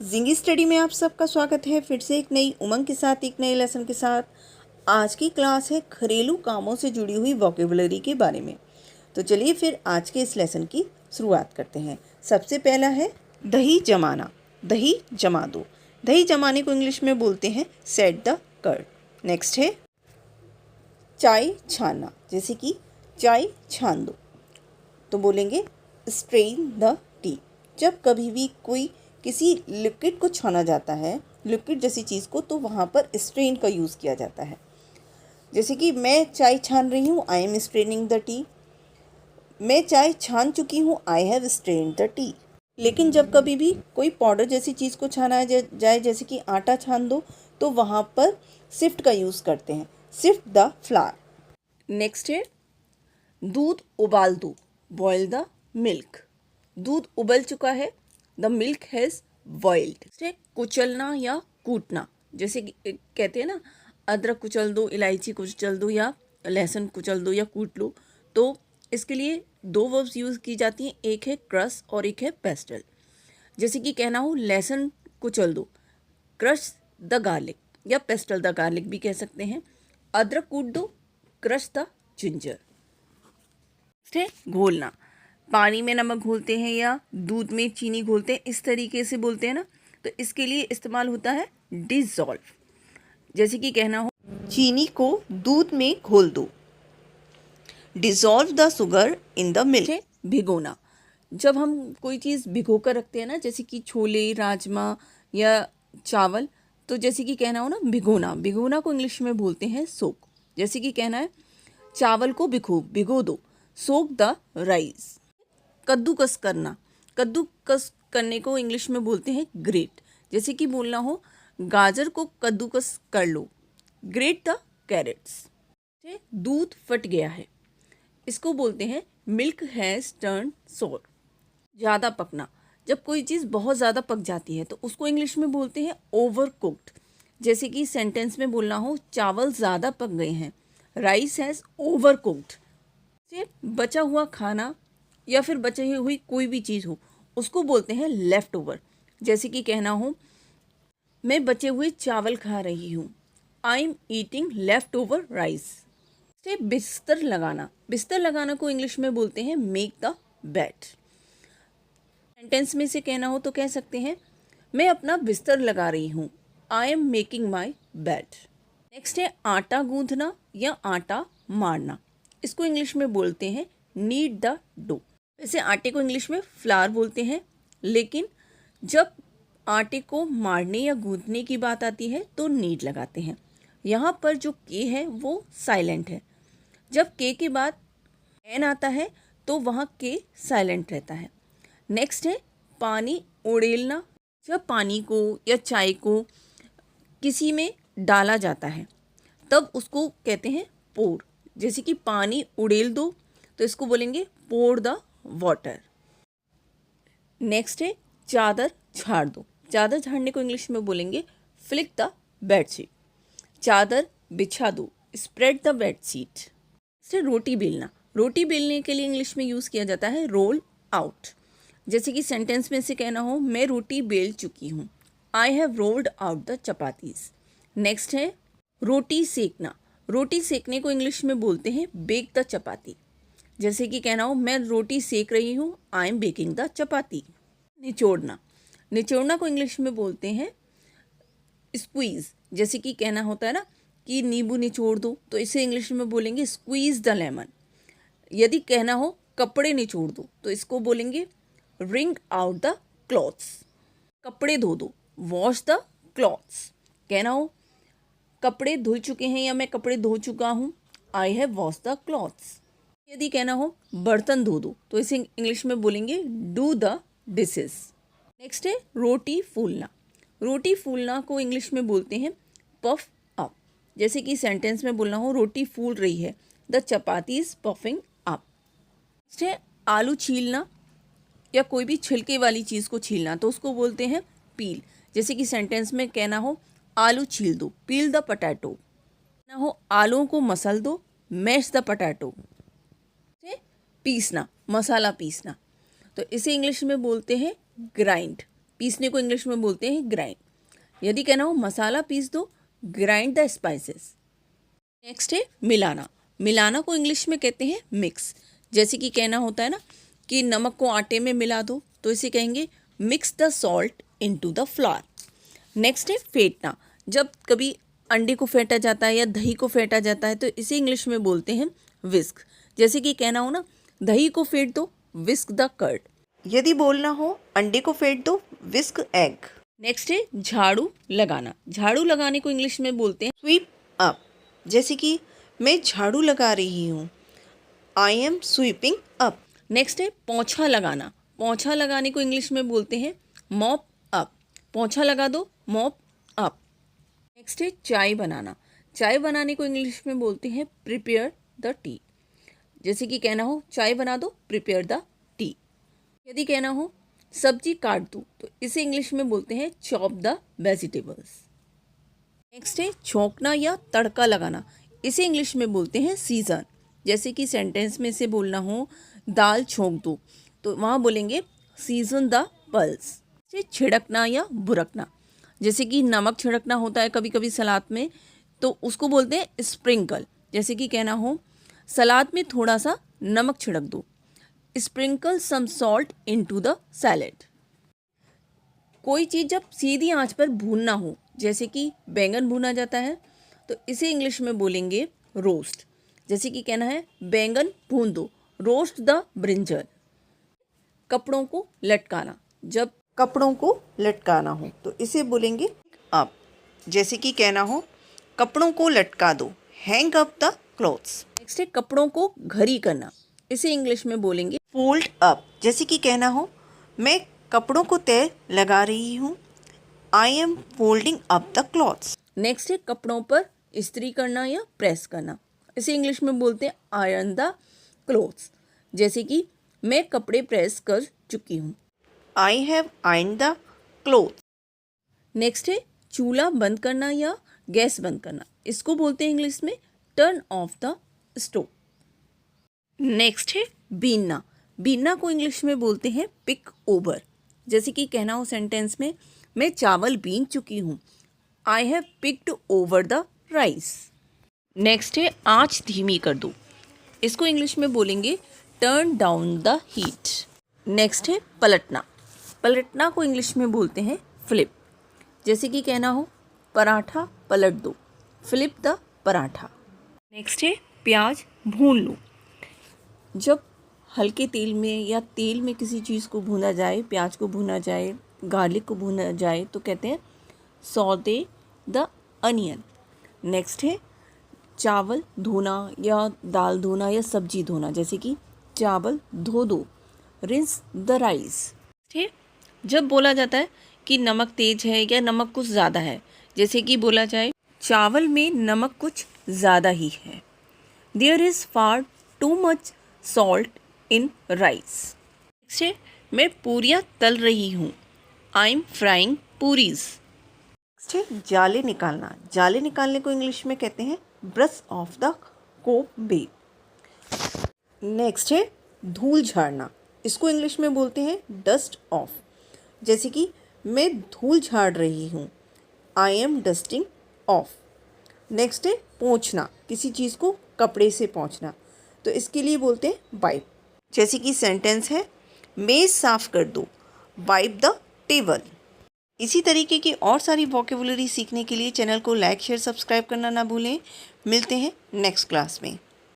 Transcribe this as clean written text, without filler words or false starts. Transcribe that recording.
जिंगी study में आप सबका स्वागत है। फिर से एक नई उमंग के साथ एक नए लेसन के साथ। आज की क्लास है घरेलू कामों से जुड़ी हुई वोकेबुलरी के बारे में। तो चलिए फिर आज के इस लेसन की शुरुआत करते हैं। सबसे पहला है दही जमाना। दही जमा दो। दही जमाने को इंग्लिश में बोलते हैं सेट द कर्ड। नेक्स्ट है चाय छानना, जैसे कि चाय छान दो तो बोलेंगे स्ट्रेन द टी। जब कभी भी कोई किसी लिक्विड को छाना जाता है, लिक्विड जैसी चीज़ को, तो वहाँ पर स्ट्रेन का यूज़ किया जाता है। जैसे कि मैं चाय छान रही हूँ, I am straining the tea. मैं चाय छान चुकी हूँ, I have strained the tea. लेकिन जब कभी भी कोई पाउडर जैसी चीज़ को छाना जाए, जैसे कि आटा छान दो, तो वहाँ पर सिफ्ट का यूज़ करते हैं, सिफ्ट द फ्लावर। नेक्स्ट है दूध उबाल दो, बॉयल द मिल्क। दूध उबल चुका है, द मिल्क हैज़ बॉइल्ड। कुचलना या कूटना, जैसे कहते हैं ना, अदरक कुचल दो, इलायची कुचल दो, या लहसुन कुचल दो या कूट लो। तो इसके लिए दो वर्ब्स यूज़ की जाती हैं, एक है क्रश और एक है पेस्टल। जैसे कि कहना हो लहसुन कुचल दो, क्रश द गार्लिक, या पेस्टल द गार्लिक भी कह सकते हैं। अदरक कूट दो, क्रश द जिंजर। घोलना, पानी में नमक घोलते हैं या दूध में चीनी घोलते हैं, इस तरीके से बोलते हैं ना, तो इसके लिए इस्तेमाल होता है डिसॉल्व। जैसे कि कहना हो चीनी को दूध में घोल दो, dissolve the sugar in the milk. भिगोना, जब हम कोई चीज़ भिगो कर रखते हैं ना, जैसे कि छोले, राजमा या चावल, तो जैसे कि कहना हो ना भिगोना, भिगोना को इंग्लिश में बोलते हैं सोक। जैसे कि कहना है चावल को भिगो दो, सोक द राइस। कद्दूकस करना, कद्दूकस करने को इंग्लिश में बोलते हैं ग्रेट। जैसे कि बोलना हो गाजर को कद्दूकस कर लो, ग्रेट द कैरेट्स। दूध फट गया है, इसको बोलते हैं मिल्क हैज़ टर्न सोर। ज़्यादा पकना, जब कोई चीज़ बहुत ज़्यादा पक जाती है तो उसको इंग्लिश में बोलते हैं ओवर कुक्ड। जैसे कि सेंटेंस में बोलना हो चावल ज़्यादा पक गए हैं, राइस हैज़ ओवर कुक्ड। बचा हुआ खाना या फिर बची हुई कोई भी चीज़ हो, उसको बोलते हैं लेफ़्ट ओवर। जैसे कि कहना हो मैं बचे हुए चावल खा रही हूँ, I am eating left over rice. से बिस्तर लगाना, बिस्तर लगाना को इंग्लिश में बोलते हैं मेक द बेड। सेंटेंस में से कहना हो तो कह सकते हैं मैं अपना बिस्तर लगा रही हूँ, I am making my bed. Next है आटा गूंथना या आटा मारना, इसको इंग्लिश में बोलते हैं नीड द डो। वैसे आटे को इंग्लिश में फ्लावर बोलते हैं, लेकिन जब आटे को मारने या गूंथने की बात आती है तो नीड लगाते हैं। यहाँ पर जो के है वो साइलेंट है। जब के के बाद एन आता है तो वहाँ के साइलेंट रहता है। नेक्स्ट है पानी उड़ेलना, जब पानी को या चाय को किसी में डाला जाता है तब उसको कहते हैं पोर। जैसे कि पानी उड़ेल दो तो इसको बोलेंगे पोर द वाटर। नेक्स्ट है चादर झाड़ दो, चादर झाड़ने को इंग्लिश में बोलेंगे फ्लिक द बेडशीट। चादर बिछा दो, स्प्रेड द बेडशीट। से रोटी बेलना, रोटी बेलने के लिए इंग्लिश में यूज़ किया जाता है रोल आउट। जैसे कि सेंटेंस में से कहना हो मैं रोटी बेल चुकी हूँ, I have rolled out the chapatis. Next है रोटी सेकना, रोटी सेकने को इंग्लिश में बोलते हैं बेक द चपाती। जैसे कि कहना हो मैं रोटी सेक रही हूँ, आई एम बेकिंग द चपाती। निचोड़ना, निचोड़ना को इंग्लिश में बोलते हैं स्क्वीज़। जैसे कि कहना होता है ना कि नींबू निचोड़ दो, तो इसे इंग्लिश में बोलेंगे स्क्वीज़ द लेमन। यदि कहना हो कपड़े निचोड़ दो तो इसको बोलेंगे रिंग आउट द क्लॉथ्स। कपड़े धो दो, वॉश द क्लॉथ्स। कहना हो कपड़े धुल चुके हैं या मैं कपड़े धो चुका हूँ, I have wash the clothes. यदि कहना हो बर्तन धो दो तो इसे इंग्लिश में बोलेंगे डू द डिशेस। नेक्स्ट है रोटी फूलना, रोटी फूलना को इंग्लिश में बोलते हैं पफ अप। जैसे कि सेंटेंस में बोलना हो रोटी फूल रही है, the chapati is puffing up. Next है आलू छीलना या कोई भी छिलके वाली चीज़ को छीलना, तो उसको बोलते हैं पील। जैसे कि सेंटेंस में कहना हो आलू छील दो, पील द पोटैटो। कहना हो आलूओं को मसल दो, मैश द पोटैटो। पीसना, मसाला पीसना, तो इसे इंग्लिश में बोलते हैं ग्राइंड। पीसने को इंग्लिश में बोलते हैं ग्राइंड। यदि कहना हो मसाला पीस दो, ग्राइंड द स्पाइसेस। नेक्स्ट है मिलाना। मिलाना को इंग्लिश में कहते हैं मिक्स। जैसे कि कहना होता है ना कि नमक को आटे में मिला दो, तो इसे कहेंगे mix the salt into the flower. Next है फेंटना। जब कभी अंडे को फेंटा जाता है या दही को फेंटा जाता है तो इसे इंग्लिश में बोलते हैं विस्क। जैसे कि कहना हो ना दही को फेंट दो, विस्क द कर्ड। यदि बोलना हो अंडे को फेंट दो, विस्क एग। नेक्स्ट है झाड़ू लगाना। झाड़ू लगाने को इंग्लिश में बोलते हैं स्वीप अप। जैसे कि मैं झाड़ू लगा रही हूँ, I M sweeping up. Next है पोंछा लगाना। पोंछा लगाने को इंग्लिश में बोलते हैं मॉप अप। पोंछा लगा दो, मॉप अप। नेक्स्ट है चाय बनाना। चाय बनाने को इंग्लिश में बोलते हैं प्रिपेयर द टी। जैसे कि कहना हो चाय बना दो, प्रिपेयर द टी। यदि कहना हो सब्जी काट दो, तो इसे इंग्लिश में बोलते हैं चॉप द वेजिटेबल्स। नेक्स्ट है छौंकना या तड़का लगाना। इसे इंग्लिश में बोलते हैं सीजन। जैसे कि सेंटेंस में से बोलना हो दाल छौंक दो, तो वहाँ बोलेंगे सीजन द पल्स। से छिड़कना या बुरकना। जैसे कि नमक छिड़कना होता है कभी कभी सलाद में, तो उसको बोलते हैं स्प्रिंकल। जैसे कि कहना हो सलाद में थोड़ा सा नमक छिड़क दो, sprinkle some salt into the salad. कोई चीज़ जब सीधी आंच पर भूनना हो, जैसे कि बैंगन भुना जाता है, तो इसे इंग्लिश में बोलेंगे रोस्ट। जैसे कि कहना है बैंगन भून दो, रोस्ट द ब्रिंजल। कपड़ों को लटकाना। जब कपड़ों को लटकाना हो तो इसे बोलेंगे अप। जैसे कि कहना हो कपड़ों को लटका दो, hang up the clothes. Next है कपड़ों को घड़ी करना। इसे इंग्लिश में बोलेंगे फोल्ड अप। जैसे कि कहना हो मैं कपड़ों को तय लगा रही हूँ, I M folding up the clothes. Next है कपड़ों पर इस्त्री करना या प्रेस करना। इसे इंग्लिश में बोलते हैं आयरन द क्लोथ्स। जैसे कि मैं कपड़े प्रेस कर चुकी हूँ, I have iron the clothes. Next है चूल्हा बंद करना या गैस बंद करना। इसको बोलते हैं इंग्लिश में turn off the stove. Next है बीनना। बीनना को इंग्लिश में बोलते हैं पिक ओवर। जैसे कि कहना हो सेंटेंस में मैं चावल बीन चुकी हूँ, I have picked over the rice. Next है आंच धीमी कर दो। इसको इंग्लिश में बोलेंगे turn down the heat. Next है पलटना। पलटना को इंग्लिश में बोलते हैं फ्लिप। जैसे कि कहना हो पराठा पलट दो, फ्लिप द पराठा। नेक्स्ट है प्याज भून लो। जब हल्के तेल में या तेल में किसी चीज़ को भूना जाए, प्याज को भूना जाए, गार्लिक को भूना जाए, तो कहते हैं सौते द अनियन। नेक्स्ट है चावल धोना या दाल धोना या सब्जी धोना। जैसे कि चावल धो दो, रिंस द राइस। ठीक, जब बोला जाता है कि नमक तेज है या नमक कुछ ज़्यादा है, जैसे कि बोला जाए चावल में नमक कुछ ज़्यादा ही है, there is far too much salt in rice. Next है मैं पूरियाँ तल रही हूँ, I am frying puris. Next है जाले निकालना। जाले निकालने को इंग्लिश में कहते हैं ब्रश ऑफ द कोबेब। नेक्स्ट है धूल झाड़ना। इसको इंग्लिश में बोलते हैं डस्ट ऑफ। जैसे कि मैं धूल झाड़ रही हूँ, I M dusting of. Next है पोंछना। किसी चीज़ को कपड़े से पोंछना, तो इसके लिए बोलते हैं वाइप। जैसे कि सेंटेंस है मेज़ साफ़ कर दो, वाइप द टेबल। इसी तरीके की और सारी वोकेबुलरी सीखने के लिए चैनल को लाइक शेयर सब्सक्राइब करना ना भूलें। मिलते हैं नेक्स्ट क्लास में।